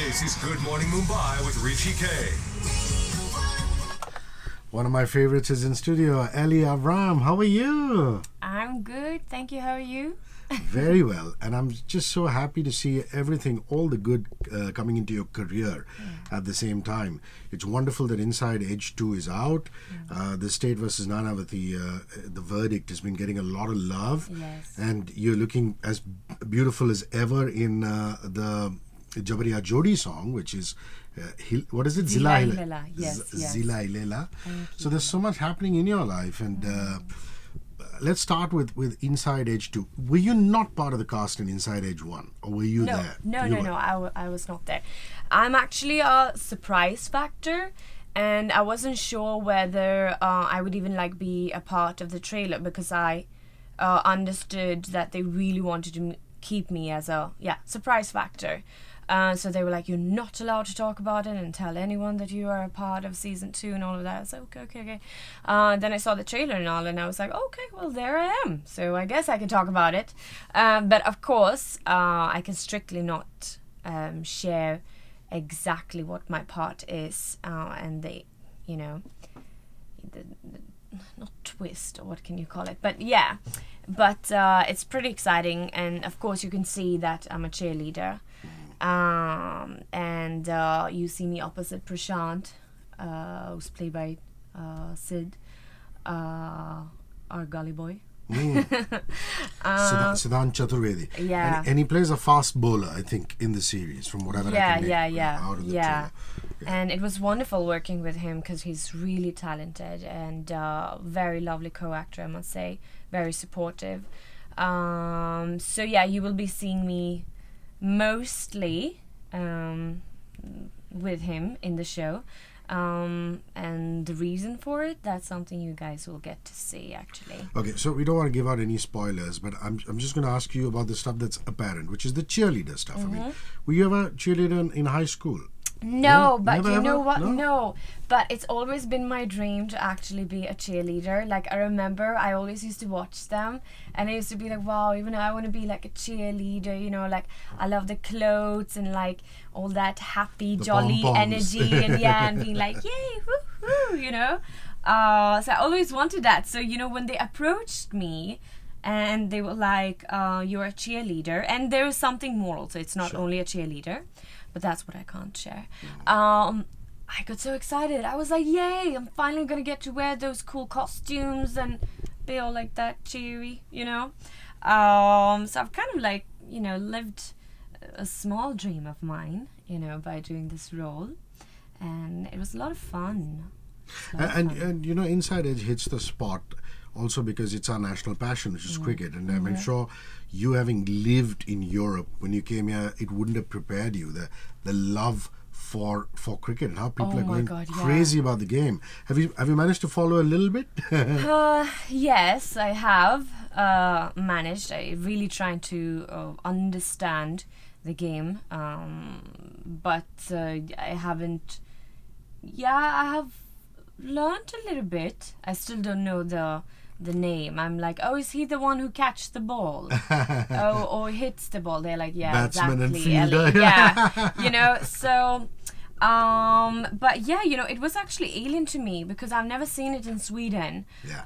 This is Good Morning Mumbai with Hrishi K. One of my favorites is in studio, Elli, AvrRam. How are you? I'm good, thank you. How are you? Very well. And I'm just so happy to see everything, all the good coming into your career at the same time. It's wonderful that Inside Edge 2 is out. The State versus Nana with the verdict has been getting a lot of love. Yes. And you're looking as beautiful as ever in the Jabariya Jodi song, which is what is it? Zila Ilela. Yes. Zila Ilela. So there's so much happening in your life, and let's start with Inside Edge 2. Were you not part of the cast in Inside Edge 1, or were you there? No. I was not there. I'm actually a surprise factor, and I wasn't sure whether I would even be a part of the trailer, because I understood that they really wanted to keep me as a surprise factor. So they were like, you're not allowed to talk about it and tell anyone that you are a part of season 2 and all of that. I was like, okay. Then I saw the trailer and all, and I was like, okay, well, there I am. So I guess I can talk about it. But of course, I can strictly not share exactly what my part is. And the not twist, or what can you call it? But yeah, it's pretty exciting. And of course, you can see that I'm a cheerleader. And you see me opposite Prashant, who's played by Sid, our gully boy. Siddhant Chaturvedi. Yeah. And he plays a fast bowler, I think, in the series, from whatever I can make out of the trailer. And it was wonderful working with him, because he's really talented and very lovely co-actor, I must say. Very supportive. So yeah, you will be seeing me mostly with him in the show, and the reason for it, that's something you guys will get to see, actually. Okay, so we don't want to give out any spoilers, but I'm just going to ask you about the stuff that's apparent, which is the cheerleader stuff. I mean, were you ever a cheerleader in high school? No, but never, you know ever? what? No? But it's always been my dream to actually be a cheerleader. Like, I remember I always used to watch them, and I used to be like, wow, even though I want to be like a cheerleader, I love the clothes and all that happy, jolly pom-poms. energy, and being like, yay, woo-hoo, So I always wanted that. So, when they approached me, and they were like, you're a cheerleader, and there is something more also. It's not only a cheerleader, but that's what I can't share. I got so excited. I was like, yay, I'm finally going to get to wear those cool costumes and be all like that cheery, So I've kind of lived a small dream of mine, by doing this role. And it was a lot of fun. And Inside Edge hits the spot also because it's our national passion, which is cricket. And I'm sure you, having lived in Europe, when you came here, it wouldn't have prepared you. The love for cricket and how people are going crazy about the game. Have you managed to follow a little bit? Yes, I have managed. I really trying to understand the game, but I haven't. Yeah, I have learned a little bit. I still don't know the name. I'm like, oh, is he the one who catches the ball? or hits the ball? They're like, yeah, Batsman exactly. and fielder. Yeah, so, but yeah, it was actually alien to me, because I've never seen it in Sweden. Yeah.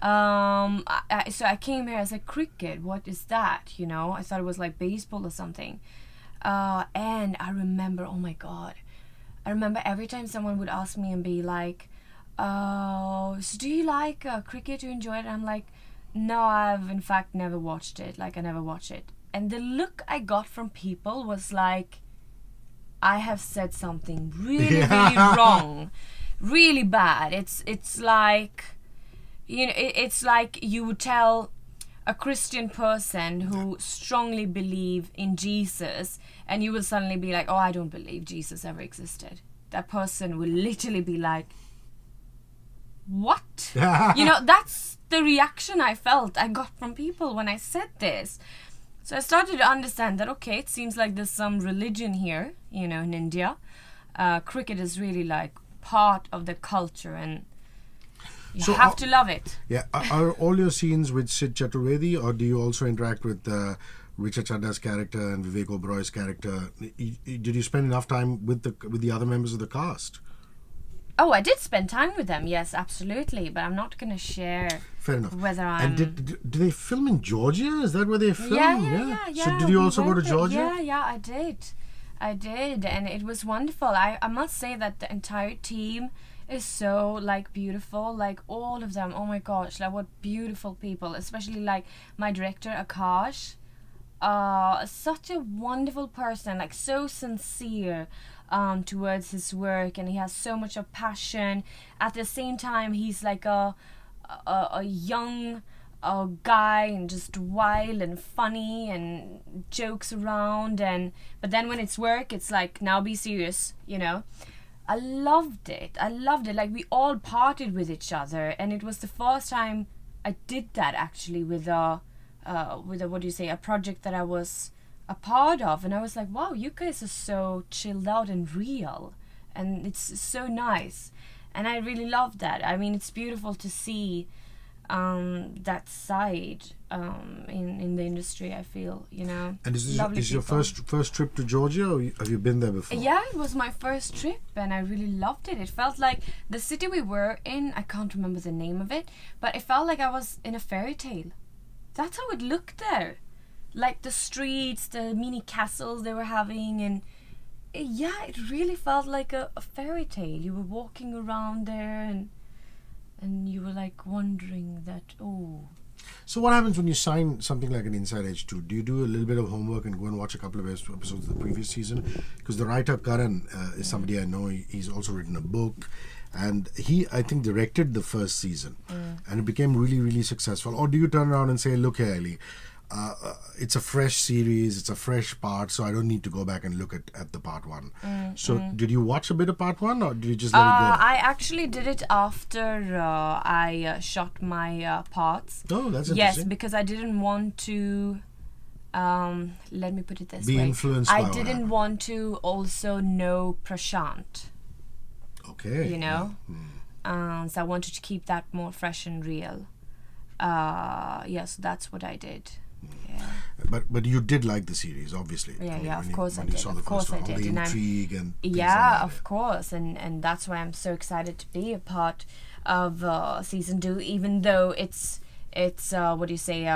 So I came here as cricket. What is that? I thought it was like baseball or something. And I remember, oh my God, I remember every time someone would ask me and be like, oh, so do you like cricket? Do you enjoy it? I'm like, no, I've in fact never watched it. I never watch it. And the look I got from people was like, I have said something really wrong, really bad. It's like, it's like you would tell a Christian person who strongly believe in Jesus, and you will suddenly be like, oh, I don't believe Jesus ever existed. That person will literally be like, what? That's the reaction I got from people when I said this. So I started to understand that, okay, it seems like there's some religion here, in India. Cricket is really part of the culture, and you have to love it. Yeah. Are all your scenes with Sid Chaturvedi, or do you also interact with Richard Chadda's character and Vivek Oberoi's character. Did you spend enough time with the other members of the cast? Oh, I did spend time with them, yes, absolutely. But I'm not going to share. Fair enough. Whether I'm. And did they film in Georgia? Is that where they filmed? Yeah. So did you also go to went there. Georgia? Yeah, I did, and it was wonderful. I must say that the entire team is so like beautiful, like all of them. Oh my gosh, like what beautiful people, especially like my director Akash. Such a wonderful person, like so sincere towards his work, and he has so much of passion. At the same time, he's like a young guy and just wild and funny and jokes around, but then when it's work, it's like, now be serious, you know. I loved it. Like we all partied with each other, and it was the first time I did that actually with a what do you say, a project that I was a part of, and I was like, wow, you guys are so chilled out and real, and it's so nice, and I really loved that. I mean, it's beautiful to see that side in the industry, I feel, you know. And is your first trip to Georgia, or have you been there before? Yeah, it was my first trip, and I really loved it. It felt like the city we were in, I can't remember the name of it, but it felt like I was in a fairy tale. That's how it looked there. Like the streets, the mini castles they were having, and it really felt like a fairy tale. You were walking around there, and you were like wondering that, oh. So what happens when you sign something like an Inside Edge 2? Do you do a little bit of homework and go and watch a couple of episodes of the previous season? Because the writer Karan is somebody I know. He's also written a book, and he, I think, directed the first season, and it became really, really successful. Or do you turn around and say, look here, Elli, it's a fresh series, it's a fresh part, so I don't need to go back and look at the part one. Did you watch a bit of part one, or did you just let it go? I actually did it after I shot my parts. Oh, that's interesting. Yes, because I didn't want to, let me put it this way. Be influenced by I didn't want to also know Prashant. Okay. You know? So I wanted to keep that more fresh and real. So that's what I did. Yeah. But you did like the series, obviously. Of course I did. Of course I did. All the intrigue and of course, and that's why I'm so excited to be a part of season 2, even though it's what do you say,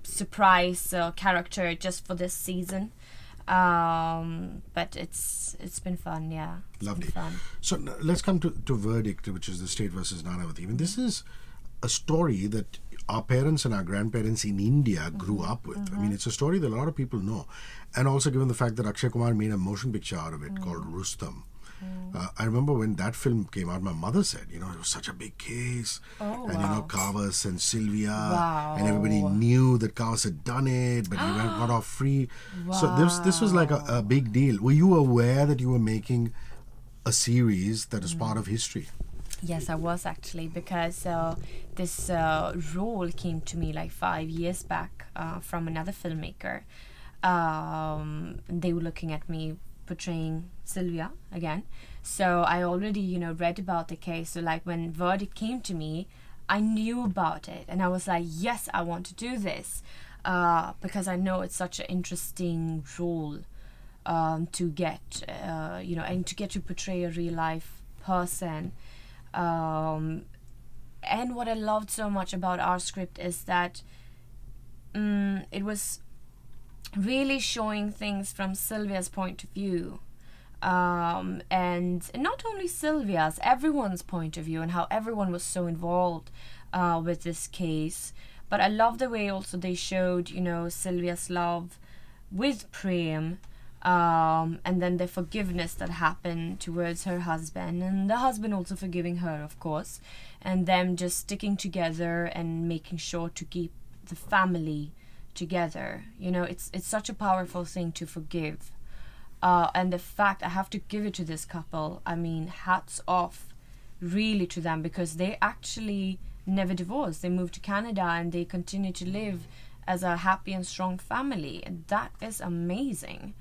surprise character just for this season. But it's been fun, yeah. Lovely. Been fun. So let's come to Verdict, which is the state versus Nanavati. I mean, this is a story that our parents and our grandparents in India grew up with. I mean, it's a story that a lot of people know. And also given the fact that Akshay Kumar made a motion picture out of it called Rustam. I remember when that film came out, my mother said, it was such a big case. Kavas and Sylvia. Wow. And everybody knew that Kavas had done it, but he got off free. Wow. So this was like a big deal. Were you aware that you were making a series that is part of history? Yes, I was actually, because this role came to me like 5 years back from another filmmaker. They were looking at me portraying Sylvia again. So I already, read about the case. So like when Verdict came to me, I knew about it, and I was like, yes, I want to do this because I know it's such an interesting role to get, and to get to portray a real life person. And what I loved so much about our script is that it was really showing things from Sylvia's point of view, and not only Sylvia's, everyone's point of view, and how everyone was so involved with this case. But I love the way also they showed, Sylvia's love with Prem, and then the forgiveness that happened towards her husband, and the husband also forgiving her, of course, and them just sticking together and making sure to keep the family together. It's such a powerful thing to forgive, and the fact, I have to give it to this couple, I mean, hats off really to them, because they actually never divorced. They moved to Canada and they continue to live as a happy and strong family, and that is amazing.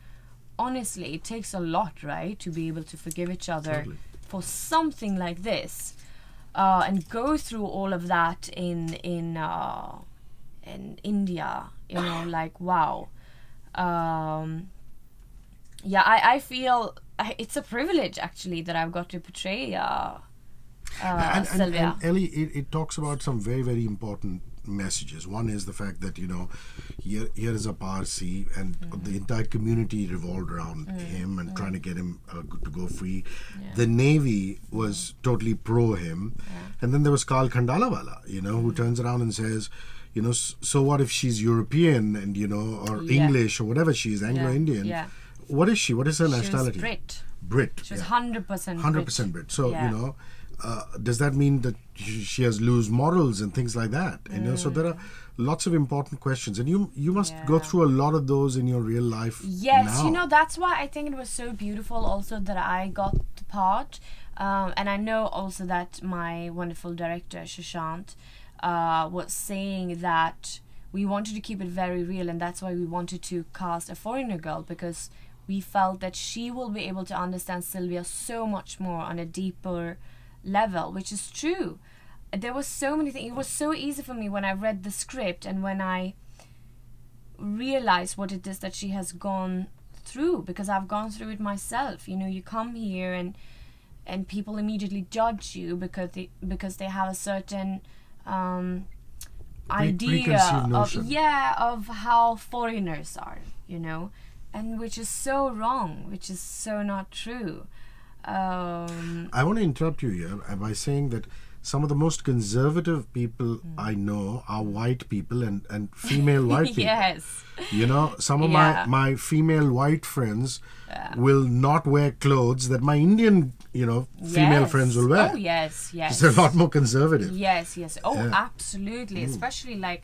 Honestly, it takes a lot, right, to be able to forgive each other for something like this, and go through all of that in in India, you know, like wow. Yeah, I feel it's a privilege actually that I've got to portray Sylvia. And Ellie, it talks about some very, very important messages. One is the fact that, you know, here is a Parsi, and the entire community revolved around him and trying to get him to go free. Yeah. The Navy was totally pro him. And then there was Karl Khandalawala, you know, who turns around and says, you know, so what if she's European and, you know, or English or whatever she is, Anglo-Indian. Yeah. What is she? What is her She was nationality? Brit. She was 100% 100% Brit. So, you know, does that mean that she has loose morals and things like that? You know, so there are lots of important questions, and you must go through a lot of those in your real life. Yes, now. you know, that's why I think it was so beautiful also that I got the part, and I know also that my wonderful director Shashant was saying that we wanted to keep it very real, and that's why we wanted to cast a foreigner girl, because we felt that she will be able to understand Sylvia so much more on a deeper level, which is true. There was so many things. It was so easy for me when I read the script and when I realized what it is that she has gone through, because I've gone through it myself. You know, you come here and people immediately judge you because they have a certain idea of how foreigners are, you know, and which is so wrong, which is so not true. I want to interrupt you here by saying that some of the most conservative people I know are white people and female white people. Yes. You know, some of my female white friends will not wear clothes that my Indian, you know, female friends will wear. Oh, yes. They're a lot more conservative. Yes. Oh, absolutely. Especially like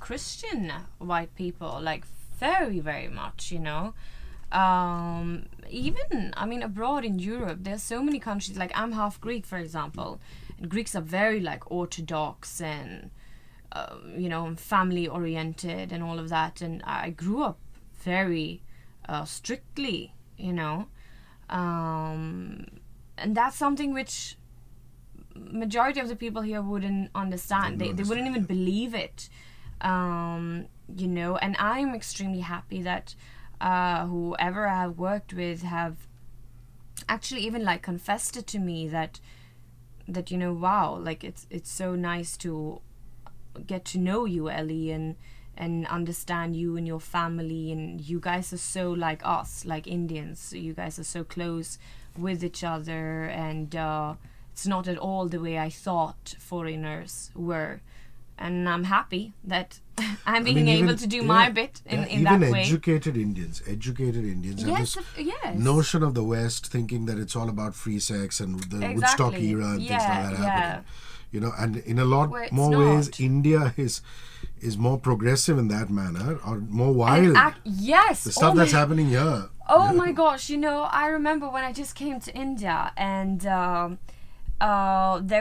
Christian white people, like very, very much, you know. Even, I mean, abroad in Europe, there's so many countries, like I'm half Greek, for example, and Greeks are very like orthodox and you know, family oriented and all of that, and I grew up very strictly, you know, and that's something which majority of the people here wouldn't understand. They wouldn't even believe it, you know. And I'm extremely happy that whoever I have worked with have actually even like confessed it to me that you know, wow, like it's so nice to get to know you, Ellie, and understand you and your family, and you guys are so like us, like Indians. You guys are so close with each other, and it's not at all the way I thought foreigners were. And I'm happy that I'm being able to do my bit in that way. Even educated Indians have this notion of the West, thinking that it's all about free sex and the Woodstock era and things like that happening. You know, and in a lot more ways, India is more progressive in that manner, or more wild. Yes. The stuff that's happening here. Oh my gosh, you know, I remember when I just came to India, and there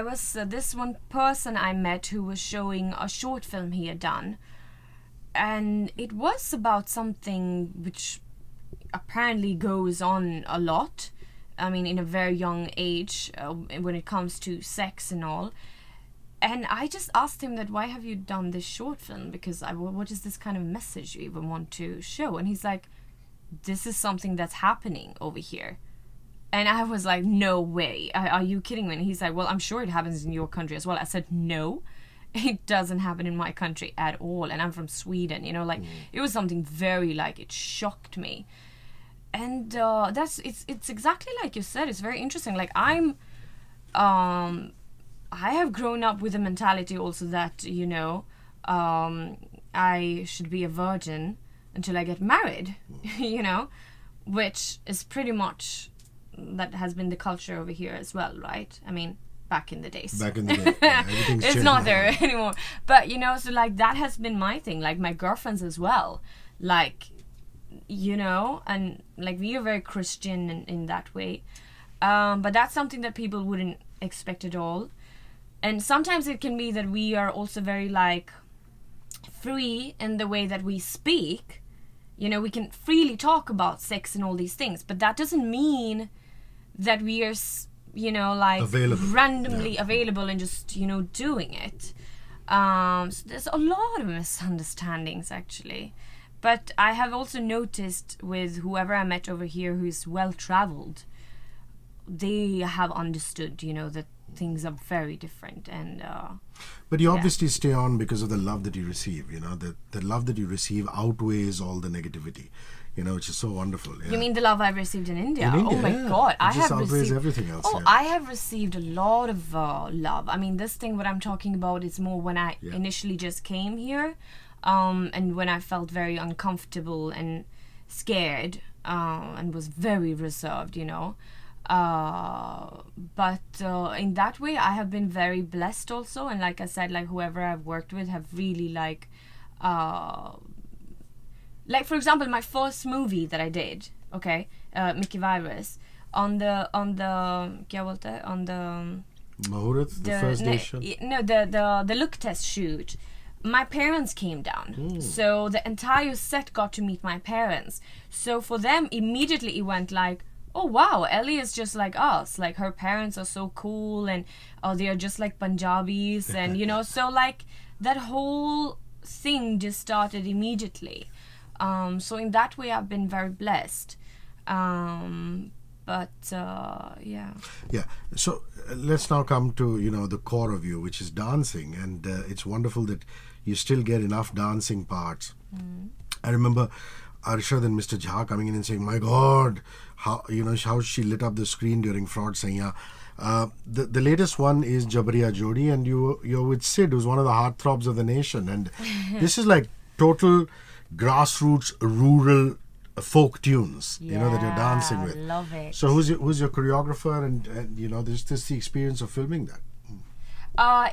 was this one person I met who was showing a short film he had done, and it was about something which apparently goes on a lot, I mean, in a very young age, when it comes to sex and all. And I just asked him that, why have you done this short film? Because what is this kind of message you even want to show? And he's like, this is something that's happening over here. And I was like, no way. Are you kidding me? And he's like, well, I'm sure it happens in your country as well. I said, no, it doesn't happen in my country at all. And I'm from Sweden, you know, like it was something very like, it shocked me. And it's exactly like you said. It's very interesting. Like I have grown up with the mentality also that, you know, I should be a virgin until I get married, you know, which is pretty much, that has been the culture over here as well, right? I mean, back in the days. Back in the day. Yeah, everything's it's changed not now. there anymore. But, you know, so like that has been my thing, like my girlfriends as well. Like, you know, and like we are very Christian in that way. But that's something that people wouldn't expect at all. And sometimes it can be that we are also very like free in the way that we speak. You know, we can freely talk about sex and all these things, but that doesn't mean that we are, you know, like randomly available and just, you know, doing it. So there's a lot of misunderstandings actually. But I have also noticed with whoever I met over here who's well traveled, they have understood, that things are very different. And But you obviously stay on because of the love that you receive. The love that you receive outweighs all the negativity. Which is so wonderful. Yeah. You mean the love I've received in India? In India, oh my yeah. God, It just outweighs everything else. Oh, yeah. I have received a lot of love. I mean, this thing what I'm talking about is more when I initially just came here, and when I felt very uncomfortable and scared, and was very reserved. But in that way, I have been very blessed also. And like I said, like whoever I've worked with have really like for example, my first movie that I did, okay, Mickey Virus, on the क्या बोलते हैं, on the Mahurat, the first day show? No, the look test shoot. My parents came down, so the entire set got to meet my parents. So for them, immediately it went like, oh wow, Ellie is just like us. Like her parents are so cool, and they are just like Punjabis, and so like that whole thing just started immediately. So in that way, I've been very blessed. But yeah. Yeah. So let's now come to the core of you, which is dancing, and it's wonderful that you still get enough dancing parts. I remember Arshad and Mr. Jha coming in and saying, "My God, how she lit up the screen during Fraud Saiya." The latest one is Jabariya Jodi, and you're with Sid, who's one of the heartthrobs of the nation, and this is like total grassroots rural folk tunes that you're dancing with. Love it. So who's your choreographer, and this the experience of filming that?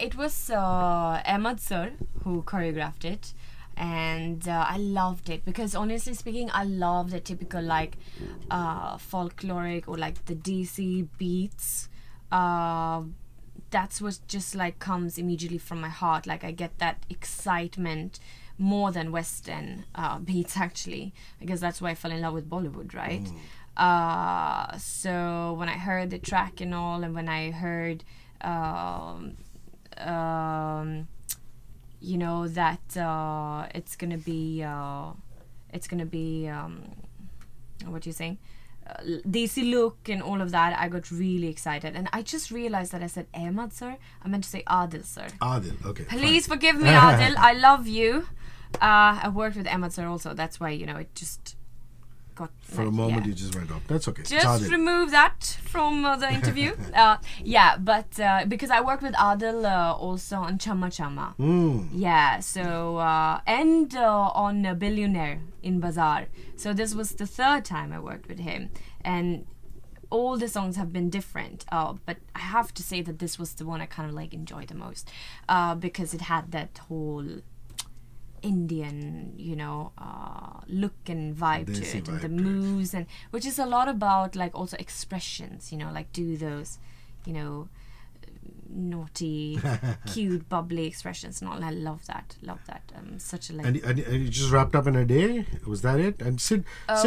It was Ahmad sir who choreographed it, and I loved it because honestly speaking, I love the typical like folkloric or like the DC beats. That's what just like comes immediately from my heart. Like I get that excitement more than Western beats actually, because that's why I fell in love with Bollywood, right? So when I heard the track and all, and when I heard that it's gonna be what you saying, DC look and all of that, I got really excited, and I just realized that I said Ahmad sir. I meant to say Adil sir. Adil, okay. Please forgive me, Adil. I love you. I worked with Ahmad sir also. That's why it just got for a moment you just went off. That's okay. Just remove that from the interview. But because I worked with Adil also on Chamma Chamma. Yeah, so and on Billionaire in Bazaar. So this was the third time I worked with him, and all the songs have been different. But I have to say that this was the one I kind of like enjoyed the most, because it had that whole Indian, look and vibe to Desi it, and vibe the to it. moves, and which is a lot about like also expressions, like do those, naughty, cute, bubbly expressions. And all. I love that. Such a like. And you just wrapped up in a day? Was that it? And Sid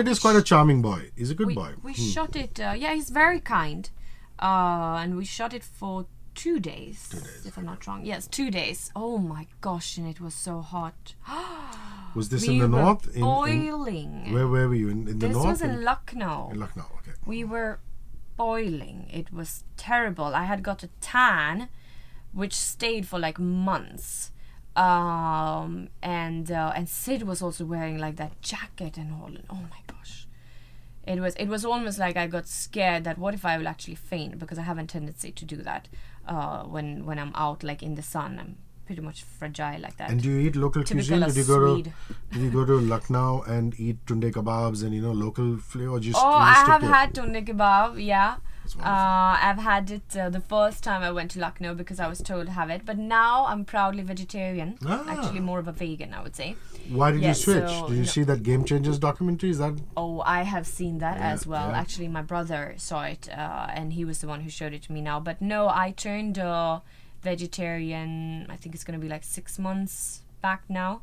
is quite a charming boy. He's a good boy. We shot it. He's very kind, and we shot it for 2 days, if I'm not wrong. Yes, 2 days. Oh my gosh, and it was so hot. Was this in the north? Boiling. Where were you? In the north? This was in Lucknow. In Lucknow, okay. We were boiling. It was terrible. I had got a tan, which stayed for like months. And Sid was also wearing like that jacket and all. And oh my gosh. It was almost like I got scared that what if I will actually faint, because I have a tendency to do that when I'm out like in the sun. I'm pretty much fragile like that. And do you eat local cuisine? Did you go to Lucknow and eat tunde kebabs and local flavor? I have had tunde kebab, yeah. I've had it the first time I went to Lucknow because I was told to have it, but now I'm proudly vegetarian. Actually more of a vegan, I would say. Why did you switch? Did you see that Game Changers documentary? Is that? Oh, I have seen that as well. Yeah. Actually, my brother saw it, and he was the one who showed it to me now. But no, I turned vegetarian, I think it's going to be like 6 months back now,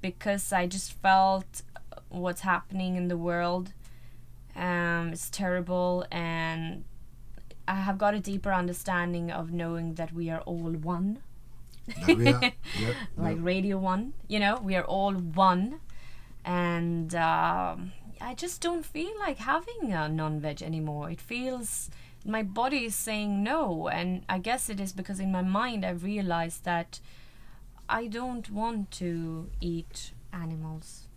because I just felt what's happening in the world. It's terrible, and I have got a deeper understanding of knowing that we are all one. That we are. Yep. Like Radio 1, we are all one. And I just don't feel like having a non-veg anymore. It feels, my body is saying no. And I guess it is because in my mind I've realized that I don't want to eat animals.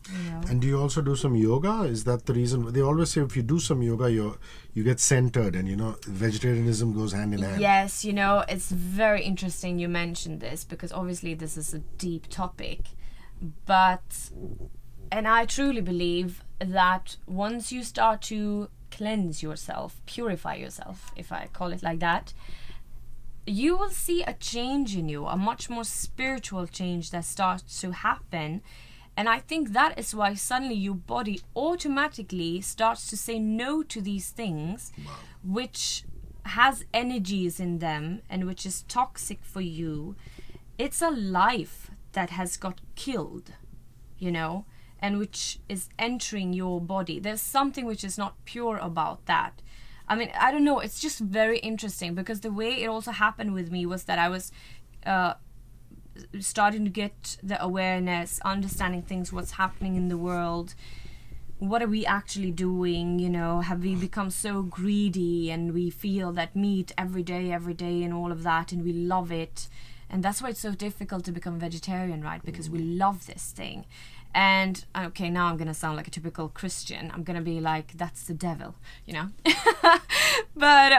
And do you also do some yoga? Is that the reason? They always say if you do some yoga, you get centered, and vegetarianism goes hand in hand. Yes, it's very interesting you mentioned this, because obviously this is a deep topic. And I truly believe that once you start to cleanse yourself, purify yourself, if I call it like that, you will see a change in you, a much more spiritual change that starts to happen. And I think that is why suddenly your body automatically starts to say no to these things, which has energies in them and which is toxic for you. It's a life that has got killed, and which is entering your body. There's something which is not pure about that. I mean, I don't know. It's just very interesting, because the way it also happened with me was that I was starting to get the awareness, understanding things, what's happening in the world, what are we actually doing, have we become so greedy and we feel that meat every day and all of that, and we love it. And that's why it's so difficult to become vegetarian, right? Because we love this thing. And okay, now I'm gonna sound like a typical Christian. I'm gonna be like, that's the devil, But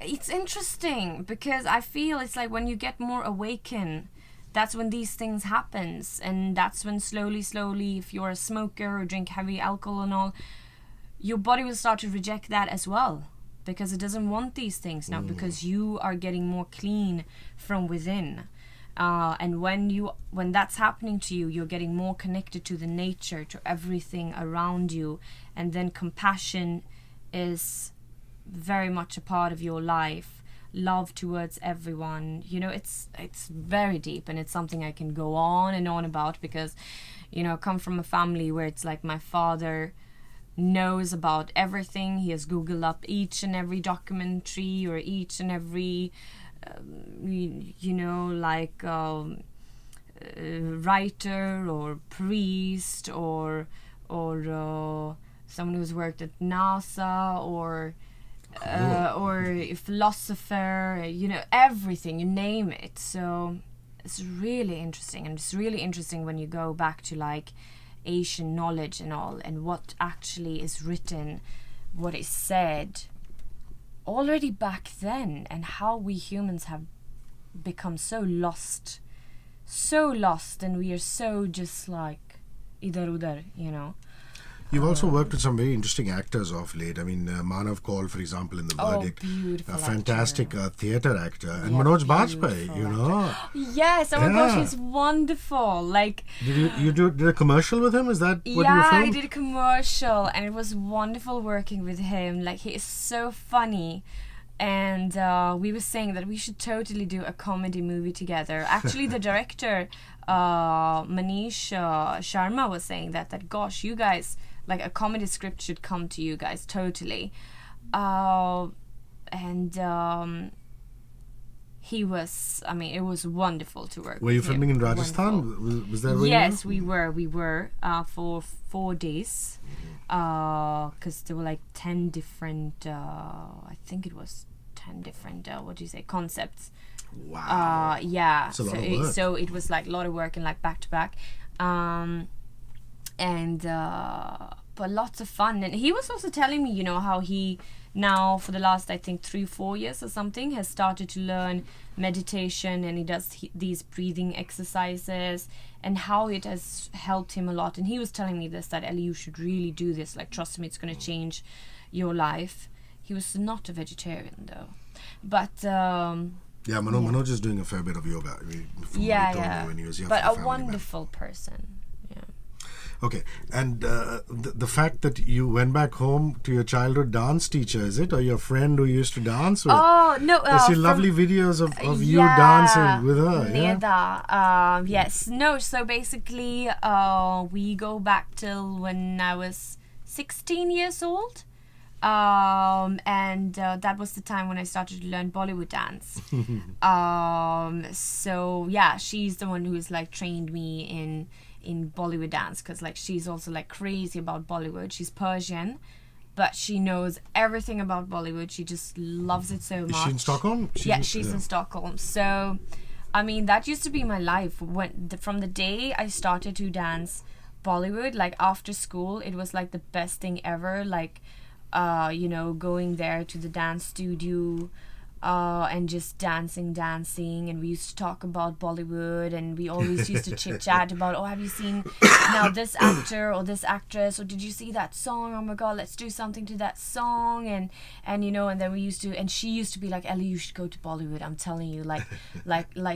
it's interesting, because I feel it's like when you get more awakened, that's when these things happens, and that's when slowly, if you're a smoker or drink heavy alcohol and all, your body will start to reject that as well, because it doesn't want these things now, because you are getting more clean from within. And when that's happening to you, you're getting more connected to the nature, to everything around you, and then compassion is very much a part of your life. Love towards everyone, it's very deep, and it's something I can go on and on about, because I come from a family where it's like my father knows about everything. He has Googled up each and every documentary or each and every writer or priest or someone who's worked at NASA or a philosopher, everything, you name it. So it's really interesting, and it's really interesting when you go back to like Asian knowledge and all, and what actually is written, what is said already back then, and how we humans have become so lost, and we are so just like idhar udhar, You've also worked with some very interesting actors of late. I mean, Manav Kaul, for example, in The Verdict. Beautiful a fantastic theatre actor. And Yeah, Manoj Bajpayee, Yes, oh my gosh, he's wonderful. Like, you did a commercial with him? Is that what you yeah, filmed? I did a commercial, and it was wonderful working with him. Like, he is so funny. And we were saying that we should totally do a comedy movie together. Actually, the director, Manish Sharma, was saying that gosh, you guys, like a comedy script should come to you guys totally. He was, it was wonderful to work with. Were you filming in Wonderful. Rajasthan? Was that where Yes, you were? we were for 4 days, because there were like 10 different, I think it was 10 different, concepts. Wow. Yeah. That's a lot of work. So it was like a lot of work and like back to back. But lots of fun. And he was also telling me, how he now for the last, I think 3-4 years or something, has started to learn meditation, and he does these breathing exercises, and how it has helped him a lot. And he was telling me this, that Elli, you should really do this, like, trust me, it's going to change your life. He was not a vegetarian though, but yeah, Manoj is doing a fair bit of yoga. From what he told me when he was young. But a wonderful person. Okay, and the fact that you went back home to your childhood dance teacher, is it? Or your friend who you used to dance with? Oh, no. I see lovely videos of you dancing with her. Neda. Yes. No, so basically we go back till when I was 16 years old. And that was the time when I started to learn Bollywood dance. So yeah, she's the one who's like trained me in Bollywood dance, because like she's also like crazy about Bollywood. She's Persian, but she knows everything about Bollywood. She just loves it so much. Is she in Stockholm? She's in Stockholm. So I mean, that used to be my life. From the day I started to dance Bollywood, like after school, it was like the best thing ever. Like going there to the dance studio and just dancing, and we used to talk about Bollywood, and we always used to chit chat about, oh, have you seen now this actor or this actress, or did you see that song? Oh my god, let's do something to that song. And then we used to, and she used to be like, Ellie, you should go to Bollywood, I'm telling you, like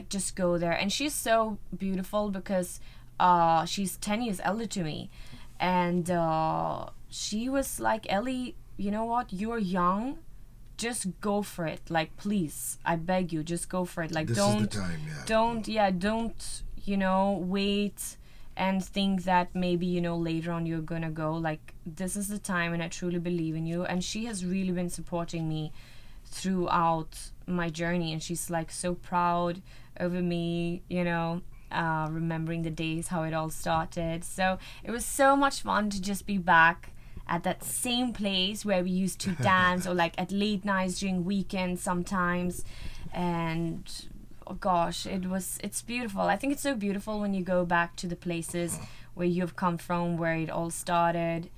just go there. And she's so beautiful because she's 10 years elder to me, and she was like, Ellie, you know what, you're young, just go for it. Like, please, I beg you, just go for it. Like, this don't is the time, don't wait and think that maybe later on you're gonna go. Like, this is the time, and I truly believe in you. And she has really been supporting me throughout my journey, and she's like so proud over me, remembering the days how it all started. So it was so much fun to just be back at that same place where we used to dance, or like at late nights during weekends sometimes. And oh gosh, it's beautiful. I think it's so beautiful when you go back to the places where you've come from, where it all started.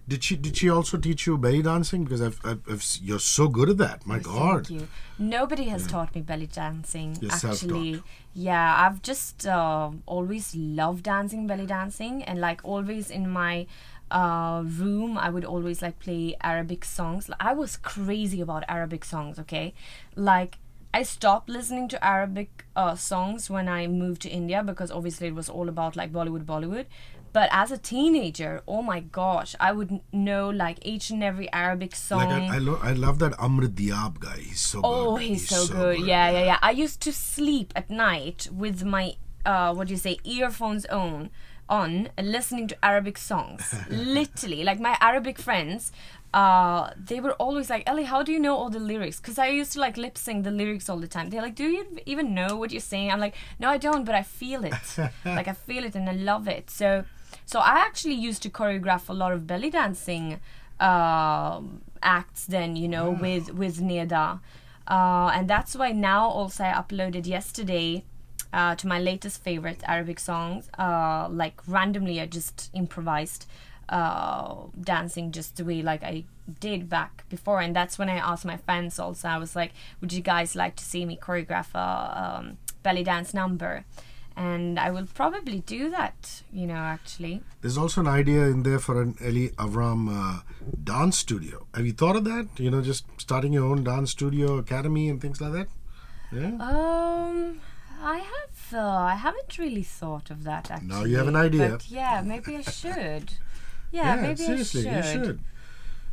Did she also teach you belly dancing? Because you're so good at that. My God. Thank you. Nobody has taught me belly dancing. You're actually. Self-taught. Yeah, I've just always loved dancing, belly dancing, and like always in my room I would always like play Arabic songs. I was crazy about Arabic songs, okay? Like, I stopped listening to Arabic songs when I moved to India, because obviously it was all about like Bollywood. But as a teenager, oh my gosh, I would know like each and every Arabic song. Like I love that Amr Diab guy. He's so good. Oh, he's so good. Yeah. I used to sleep at night with my earphones on, listening to Arabic songs. Literally, like my Arabic friends, they were always like, Ellie, how do you know all the lyrics? Because I used to like lip sync the lyrics all the time. They're like, do you even know what you're saying? I'm like, no, I don't, but I feel it. Like, I feel it and I love it. So I actually used to choreograph a lot of belly dancing acts then, with Neda. And that's why now also I uploaded yesterday to my latest favorite Arabic songs. Like randomly I just improvised dancing just the way like I did back before. And that's when I asked my fans also, I was like, would you guys like to see me choreograph a belly dance number? And I will probably do that, actually. There's also an idea in there for an Elli AvrRam dance studio. Have you thought of that? Just starting your own dance studio, academy and things like that? Yeah? I haven't really thought of that, actually. Now you have an idea. But yeah, maybe I should. Yeah, maybe seriously, I should. you should.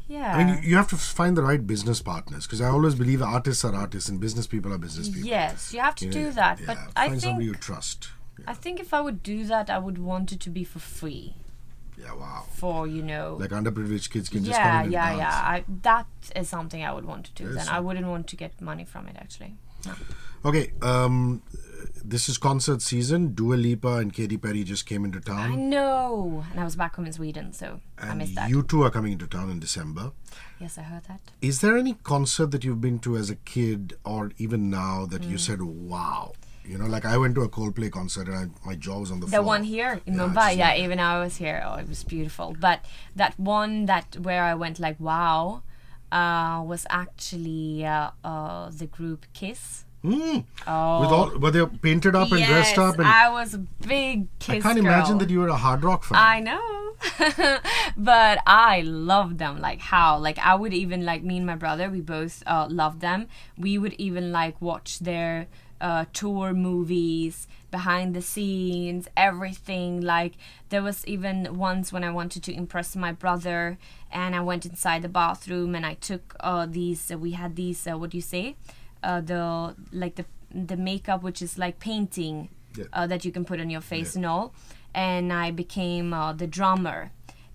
Yeah. I mean, you have to find the right business partners, because I always believe artists are artists and business people are business people. Yes, you have to do that. Yeah, but find somebody you trust. Yeah. I think if I would do that, I would want it to be for free. Yeah, wow. For, like underprivileged kids can just come in and dance. That is something I would want to do Yes. then. I wouldn't want to get money from it, actually. No. Okay, this is concert season. Dua Lipa and Katy Perry just came into town. I know. And I was back home in Sweden, so I missed that. You two are coming into town in December. Yes, I heard that. Is there any concert that you've been to as a kid or even now that you said, wow? Like I went to a Coldplay concert and my jaw was on the floor. The one here in Mumbai, even I was here. Oh, it was beautiful. But that one where I went like, wow, was actually the group Kiss. Oh. Were they painted up and dressed up? And I was a big Kiss I can't girl. imagine that you were a hard rock fan. I know. But I loved them. Like how? Like I would even like me and my brother, we both loved them. We would even like watch their tour movies, behind the scenes, everything. Like there was even once when I wanted to impress my brother and I went inside the bathroom and I took we had these what do you say, the makeup which is like painting that you can put on your face and all, and I became the drummer.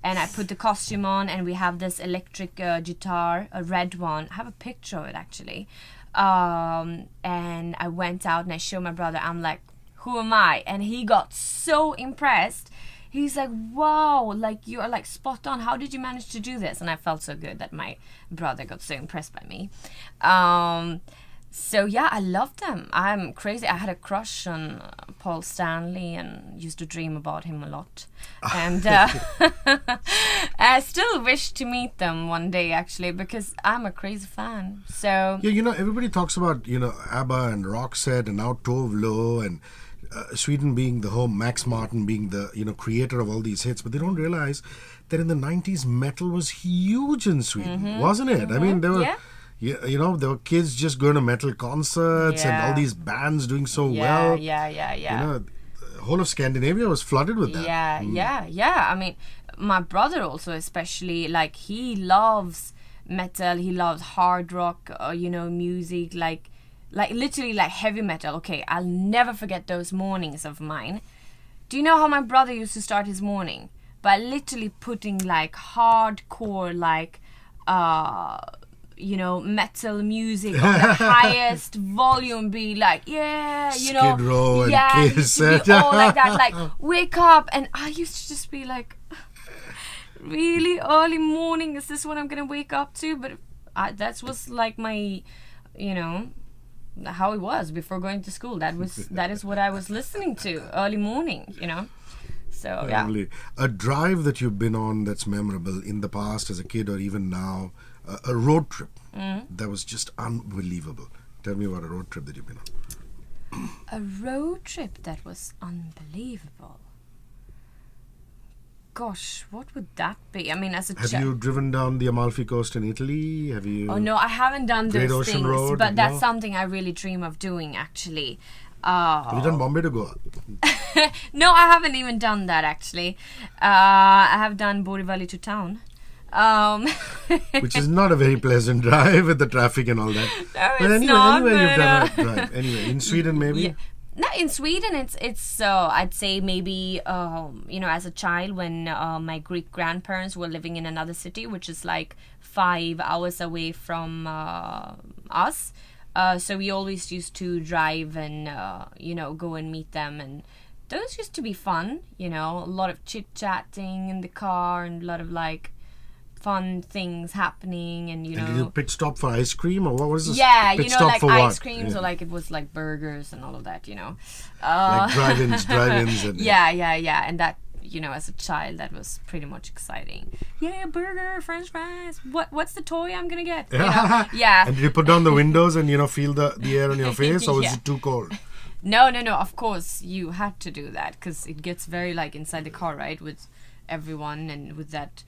and I put the costume on, and we have this electric guitar, a red one. I have a picture of it actually. And I went out and I showed my brother. I'm like, who am I? And he got so impressed. He's like, wow, like you are like spot on. How did you manage to do this? And I felt so good that my brother got so impressed by me. So yeah, I loved them. I'm crazy. I had a crush on Paul Stanley and used to dream about him a lot. And I still wish to meet them one day, actually, because I'm a crazy fan. So yeah, you know, everybody talks about, you know, ABBA and Roxette and now Tove Lo and Sweden being the home, Max Martin being the, you know, creator of all these hits, but they don't realize that in the 90s metal was huge in Sweden, wasn't it? I mean, there were you know, there were kids just going to metal concerts and all these bands doing so well. Yeah. You know, the whole of Scandinavia was flooded with that. Yeah. I mean, my brother also, especially, like, he loves metal, he loves hard rock, you know, music, like literally like heavy metal. Okay, I'll never forget those mornings of mine. Do you know how my brother used to start his morning? By literally putting like hardcore, like you know, metal music on the highest volume, be like, yeah, you know, Skid Row and Kiss. Used to be all like that, like, wake up. And I used to just be like, really early morning, is this what I'm gonna wake up to? But that was like my, you know, how it was before going to school. That is what I was listening to early morning, you know. So yeah. A drive that you've been on that's memorable in the past as a kid or even now, a road trip that was just unbelievable. Tell me about a road trip that you've been on. A road trip that was unbelievable. Gosh, what would that be? I mean, as a Have you driven down the Amalfi Coast in Italy? Have you? Oh no, I haven't done Great those Ocean things, Road? but that's No? something I really dream of doing, actually. Have you done Bombay to Goa? No, I haven't even done that, actually. I have done Borivali to town. Which is not a very pleasant drive with the traffic and all that. No, But it's not, anyway, you've but, done a drive. Anyway, in Sweden maybe? Yeah. No, in Sweden, it's I'd say maybe you know, as a child when my Greek grandparents were living in another city, which is like 5 hours away from us. So we always used to drive and you know, go and meet them, and those used to be fun. You know, a lot of chit chatting in the car and a lot of like fun things happening, and you know. And did you pit stop for ice cream or what was this? Yeah, pit you know, stop like for ice what? creams, Yeah. or like it was like burgers and all of that, you know. Like drive-ins and Yeah. And that, you know, as a child, that was pretty much exciting. Yeah, burger, French fries. What's the toy I'm gonna get? You know? Yeah. And did you put down the windows and, you know, feel the air on your face, or was Yeah. it too cold? No. Of course, you had to do that because it gets very like inside the car, right, with everyone and with that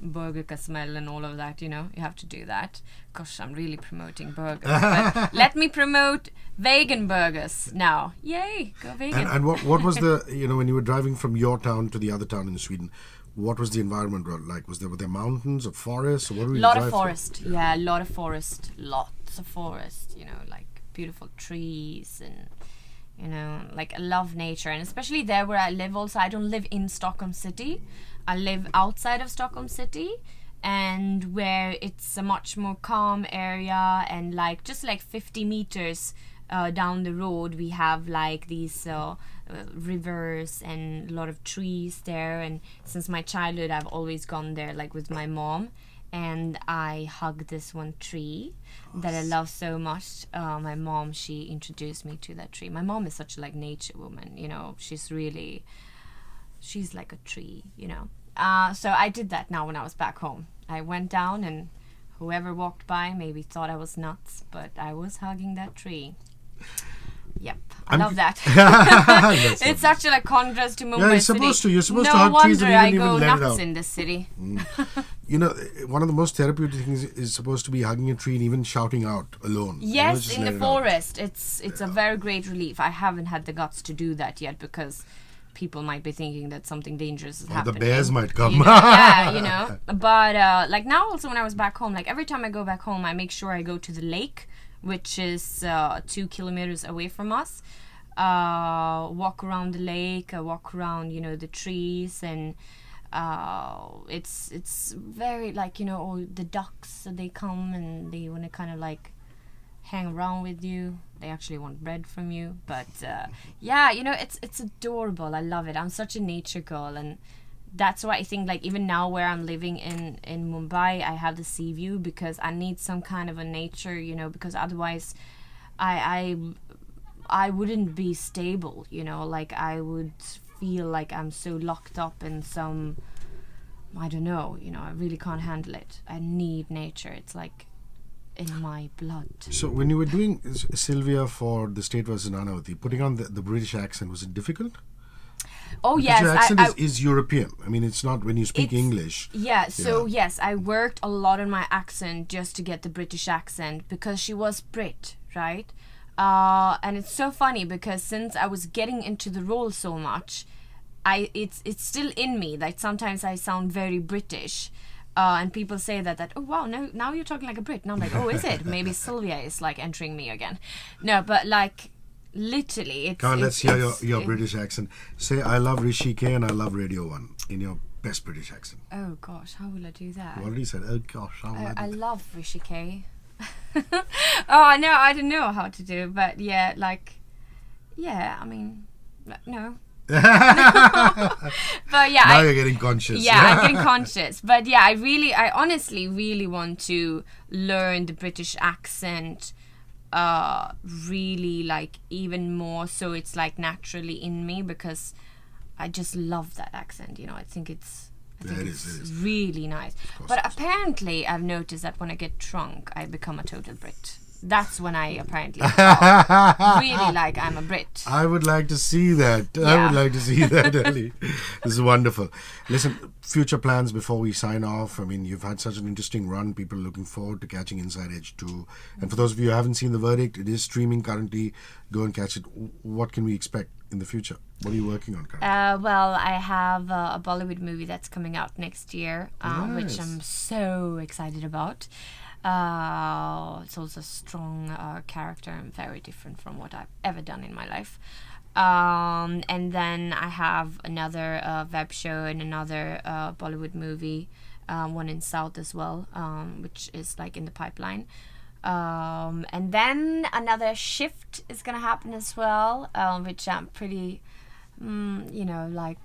burger smell and all of that, you know. You have to do that. Gosh, I'm really promoting burgers. But let me promote vegan burgers now. Yay, go vegan. And what was the, you know, when you were driving from your town to the other town in Sweden, what was the environment like? Were there mountains or forests? Or what were you Lot drive of through? forest. Yeah, a lot of forest. Lots of forest, you know, like beautiful trees and, you know, like I love nature. And especially there where I live also, I don't live in Stockholm city. I live outside of Stockholm city, and where it's a much more calm area, and like just like 50 meters down the road we have like these rivers and a lot of trees there. And since my childhood I've always gone there like with my mom, and I hug this one tree that I love so much. My mom, she introduced me to that tree. My mom is such a like nature woman, you know. She's like a tree, you know. So I did that now when I was back home. I went down, and whoever walked by maybe thought I was nuts, but I was hugging that tree. Yep, I love that. It's such a like contrast to Mumbai. Yeah, you're supposed city. to. You're supposed no to hug trees and wonder I even go let it nuts out. in this city. You know, one of the most therapeutic things is supposed to be hugging a tree and even shouting out alone. You know, Yes, just in let the it out. forest. It's a very great relief. I haven't had the guts to do that yet because people might be thinking that something dangerous is Or happening. the bears might come. You know? Yeah, you know. But like now also when I was back home, like every time I go back home, I make sure I go to the lake, which is 2 kilometers away from us. Walk around the lake, walk around, you know, the trees, and It's very like, you know, all the ducks, so they come and they want to kind of like hang around with you. They actually want bread from you. But yeah, you know, it's adorable. I love it. I'm such a nature girl, and that's why I think like even now where I'm living in Mumbai, I have the sea view because I need some kind of a nature, you know, because otherwise I wouldn't be stable, you know, like I would feel like I'm so locked up in some, I don't know, you know, I really can't handle it. I need nature. It's like in my blood. So when you were doing Sylvia for The State vs. Nanavati, putting on the British accent, was it difficult? Oh, because yes. your accent is European. I mean, it's not when you speak English. Yeah, so yes, I worked a lot on my accent just to get the British accent because she was Brit, right? And it's so funny because since I was getting into the role so much, it's still in me. Like sometimes I sound very British, and people say that oh wow, now you're talking like a Brit. And I'm like, oh, is it? Maybe Sylvia is like entering me again. No, but like literally, it's. Come on, let's hear your British accent. Say, I love Hrishi K and I love Radio 1 in your best British accent. Oh gosh, how will I do that? You already said, oh gosh, how will I do I that? love Hrishi K. Oh no, I don't know how to do, but yeah, like, yeah, I mean, no. But yeah, now you're getting conscious. Yeah, I'm getting conscious. But yeah, I honestly really want to learn the British accent, really like even more, so it's like naturally in me because I just love that accent. You know, I think it's really nice. But apparently, I've noticed that when I get drunk, I become a total Brit. That's when I apparently really like I'm a Brit. I would like to see that. Yeah. I would like to see that, Elli. This is wonderful. Listen, future plans before we sign off. I mean, you've had such an interesting run. People are looking forward to catching Inside Edge 2. And for those of you who haven't seen The Verdict, it is streaming currently. Go and catch it. What can we expect in the future? What are you working on currently? Well, I have a Bollywood movie that's coming out next year, which I'm so excited about. It's also a strong character and very different from what I've ever done in my life. And then I have another web show and another Bollywood movie, one in South as well, which is like in the pipeline. And then another shift is gonna happen as well, which I'm pretty, like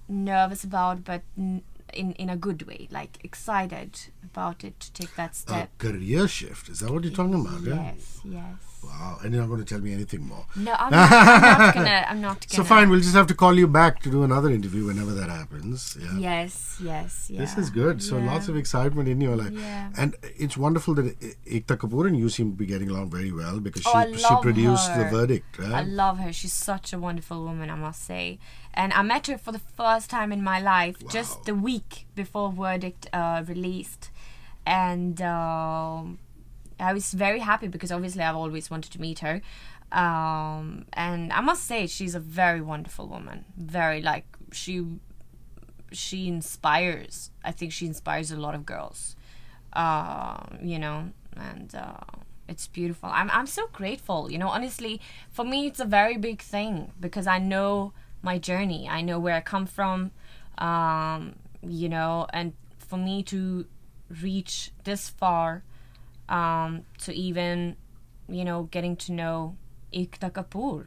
nervous about, but in a good way, like excited about it to take that step. A career shift, is that what you're talking about? Yes. Wow, and you're not going to tell me anything more. No, I'm not gonna. So fine, we'll just have to call you back to do another interview whenever that happens. Yeah. Yes. This is good. So lots of excitement in your life. Yeah. And it's wonderful that Ekta Kapoor and you seem to be getting along very well because she love produced her. The Verdict, right? I love her. She's such a wonderful woman, I must say. And I met her for the first time in my life just the week before Verdict released. And I was very happy because obviously I've always wanted to meet her. And I must say she's a very wonderful woman. Very, like, she inspires. I think she inspires a lot of girls. And it's beautiful. I'm so grateful. You know, honestly, for me it's a very big thing because I know my journey. I know where I come from. And for me to reach this far, to even, getting to know Ekta Kapoor,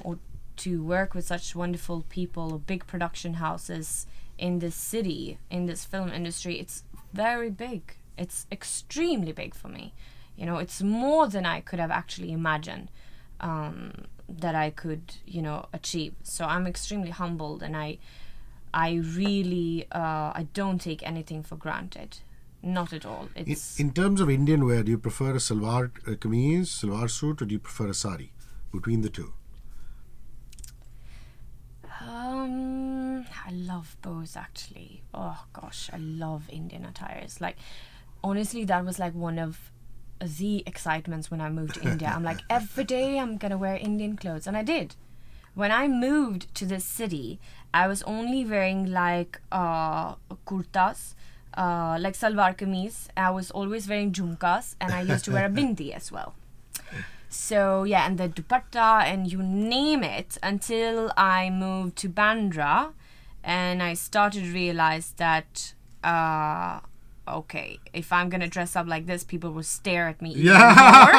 or to work with such wonderful people, big production houses in this city, in this film industry, it's very big. It's extremely big for me. It's more than I could have actually imagined that I could, achieve. So I'm extremely humbled, and I really, I don't take anything for granted. Not at all. It's in terms of Indian wear, do you prefer a salwar kameez, salwar suit, or do you prefer a sari? Between the two? I love both, actually. Oh gosh, I love Indian attires. Like, honestly, that was like one of the excitements when I moved to India. I'm like, every day I'm gonna wear Indian clothes, and I did. When I moved to this city, I was only wearing like kurtas, like salwar kameez. I was always wearing jhumkas, and I used to wear a bindi as well. So yeah, and the dupatta and you name it, until I moved to Bandra, and I started to realize that okay, if I'm gonna dress up like this, people will stare at me even more.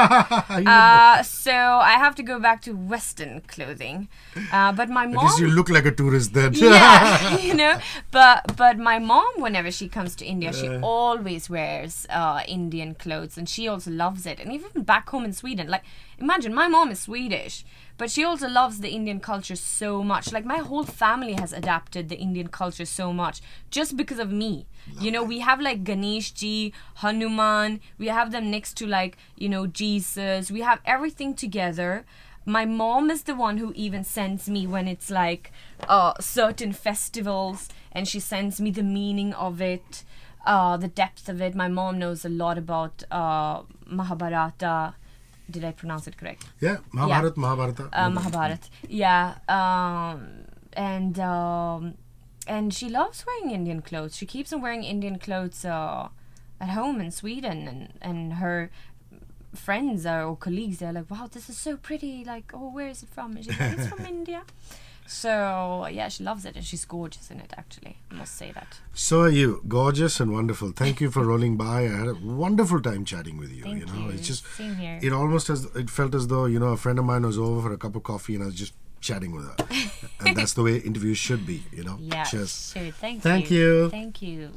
So I have to go back to Western clothing. But my mom, At least you look like a tourist then. yeah, you know. But my mom, whenever she comes to India, she always wears Indian clothes, and she also loves it. And even back home in Sweden, like imagine my mom is Swedish, but she also loves the Indian culture so much. Like my whole family has adapted the Indian culture so much just because of me. You know, we have like Ganesh Ji, Hanuman, we have them next to like, you know, Jesus. We have everything together. My mom is the one who even sends me when it's like certain festivals, and she sends me the meaning of it, the depth of it. My mom knows a lot about Mahabharata. Did I pronounce it correct? Yeah, Mahabharata, Mahabharata. Mahabharata. Yeah. And she loves wearing Indian clothes. She keeps on wearing Indian clothes at home in Sweden, and her friends or colleagues, they're like, wow, this is so pretty. Like, oh, where is it from? And she's like, it's from India. So, yeah, she loves it, and she's gorgeous in it, actually. I must say that. So are you. Gorgeous and wonderful. Thank you for rolling by. I had a wonderful time chatting with you. Thank you know, you. it's just, Same here. it felt as though, you know, a friend of mine was over for a cup of coffee and I was just chatting with her. And that's the way interviews should be, you know. Yeah, Cheers. sure. Thank you. Thank you. Thank you.